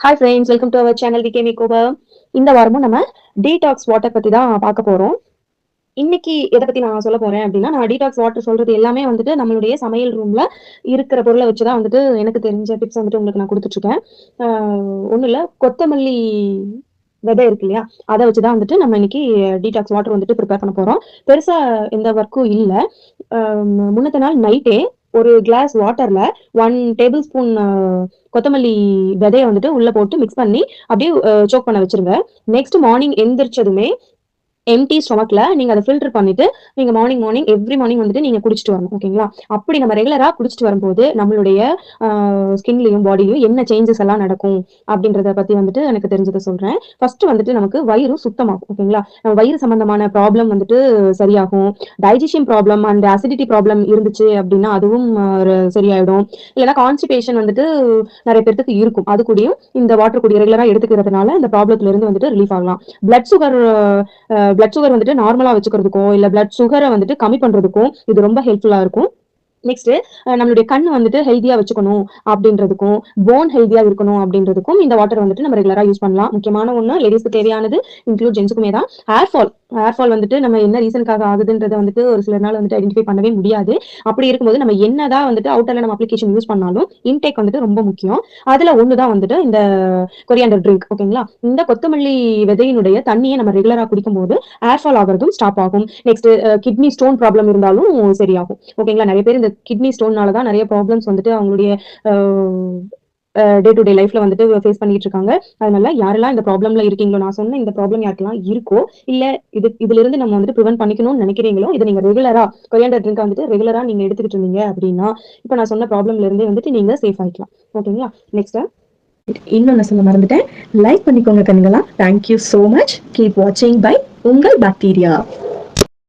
Hi friends, welcome to our channel VK makeover. இந்த வாரமும் நம்ம டீடாக்ஸ் வாட்டர் பத்தி தான் பார்க்க போறோம். இன்னைக்கு எதை பத்தி நான் சொல்ல போறேன் அப்படின்னா, நான் டீடாக்ஸ் வாட்டர் சொல்றது எல்லாமே வந்துட்டு நம்மளுடைய சமையல் ரூம்ல இருக்கிற பொருளை வச்சுதான் வந்துட்டு எனக்கு தெரிஞ்ச டிப்ஸ் வந்துட்டு உங்களுக்கு நான் கொடுத்துட்டு இருக்கேன். ஒன்றும் இல்லை, கொத்தமல்லி விதை இருக்கு இல்லையா, அதை வச்சுதான் வந்துட்டு நம்ம இன்னைக்கு டீடாக்ஸ் வாட்டர் வந்துட்டு ப்ரிப்பேர் பண்ண போறோம். பெருசா எந்த ஒர்க்கும் இல்லை. முன்னத்த நாள் நைட்டே ஒரு கிளாஸ் வாட்டர்ல 1 டேபிள் ஸ்பூன் கொத்தமல்லி விதைய வந்துட்டு உள்ள போட்டு மிக்ஸ் பண்ணி அப்படியே சோக் பண்ண வச்சிருங்க. நெக்ஸ்ட் மார்னிங் எந்திரிச்சதுமே எம்டி ஸ்டொமக்ல நீங்க அதை ஃபில்டர் பண்ணிட்டு நீங்க மார்னிங் எவ்ரி மார்னிங் வந்துட்டு நீங்க குடிச்சிட்டு வரணும். ஓகேங்களா? அப்படி நம்ம ரெகுலரா குடிச்சிட்டு வரும்போது நம்மளுடைய ஸ்கின்லயும் பாடியும் என்ன சேஞ்சஸ் எல்லாம் நடக்கும் அப்படின்றத பத்தி வந்துட்டு எனக்கு தெரிஞ்சதை சொல்றேன். ஃபர்ஸ்ட் வந்துட்டு நமக்கு வயிறு சுத்தமாகும். ஓகேங்களா? நம்ம வயிறு சம்பந்தமான ப்ராப்ளம் வந்துட்டு சரியாகும். Digestion problem and acidity problem இருந்துச்சு அப்படின்னா அதுவும் சரியாயிடும். இல்லைன்னா கான்ஸ்டிபேஷன் வந்துட்டு நிறைய பேருக்கு இருக்கும். அது கூடயும் இந்த வாட்டர் கூடிய ரெகுலரா எடுத்துக்கிறதுனால இந்த ப்ராப்ளத்துல இருந்து வந்துட்டு ரிலீஃப் ஆகலாம். பிளட் சுகர் வந்துட்டு நார்மலா வச்சுக்கிறதுக்கும் இல்ல பிளட் சுகரை வந்துட்டு கம்மி பண்றதுக்கும் இது ரொம்ப ஹெல்ப்ஃபுல்லா இருக்கும். நெக்ஸ்ட் நம்மளுடைய கண் வந்துட்டு ஹெல்தியா வச்சுக்கணும் அப்படின்றதுக்கும் போன் ஹெல்தியா இருக்கணும் அப்படின்றதுக்கும் இந்த வாட்டர் வந்துட்டு நம்ம ரெகுலரா யூஸ் பண்ணலாம். முக்கியமான ஒண்ணு லேடிஸ்க்கு தேவையானது இன்க்ளூட் ஜென்ஸுக்குமே தான். ஹேர் ஃபால் வந்துட்டு நம்ம என்ன ரீசனுக்காக ஆகுதுன்றத வந்துட்டு ஒரு சில நாள் வந்துட்டு ஐடென்டிஃபை பண்ணவே முடியாது. அப்படி இருக்கும்போது நம்ம என்னதான் வந்துட்டு அவுட்டர்ல நம்ம அப்ளிகேஷன் யூஸ் பண்ணாலும் இன்டேக் வந்துட்டு ரொம்ப முக்கியம். அதுல ஒண்ணுதான் வந்துட்டு இந்த கொரியாண்டர் ட்ரிங்க். ஓகேங்களா? இந்த கொத்தமல்லி விதையினுடைய தண்ணியை நம்ம ரெகுலரா குடிக்கும் போது ஹேர் ஃபால் ஆகிறதும் ஸ்டாப் ஆகும். நெக்ஸ்ட் கிட்னி ஸ்டோன் ப்ராப்ளம் இருந்தாலும் சரியாகும். ஓகேங்களா? நிறைய பேர் இந்த கிட்னி ஸ்டோன்னால தான் நிறைய ப்ராப்ளம்ஸ் வந்துட்டு அவங்களுடைய டே டு டே லைஃப்ல வந்துட்டு ஃபேஸ் பண்ணிட்டு இருக்காங்க. அதனால யாரெல்லாம் இந்த ப்ராப்ளம்ல இருக்கீங்களோ, நான் சொன்ன இந்த ப்ராப்ளம் யாருக்கெல்லாம் இருக்கோ, இல்ல இதுல இருந்து நம்ம வந்துட்டு ப்ரிவென்ட் பண்ணிக்கணும்னு நினைக்கிறீங்களோ, இதை நீங்க ரெகுலரா கொரியாண்டர் ட்ரிங்க் வந்துட்டு ரெகுலரா நீங்க எடுத்துக்கிட்டு இருந்தீங்க அப்படின்னா இப்ப நான் சொன்ன ப்ராப்ளம்ல இருந்தே வந்துட்டு நீங்க சேஃப் ஆயிக்கலாம். ஓகேங்களா? நெக்ஸ்ட் இன்னொன்னு சொல்ல மறந்துட்டேன். லைக் பண்ணிக்கோங்க கண்ணுங்களா. Thank you so much. கீப் வாட்சிங் பை உங்கள் பாக்டீரியா.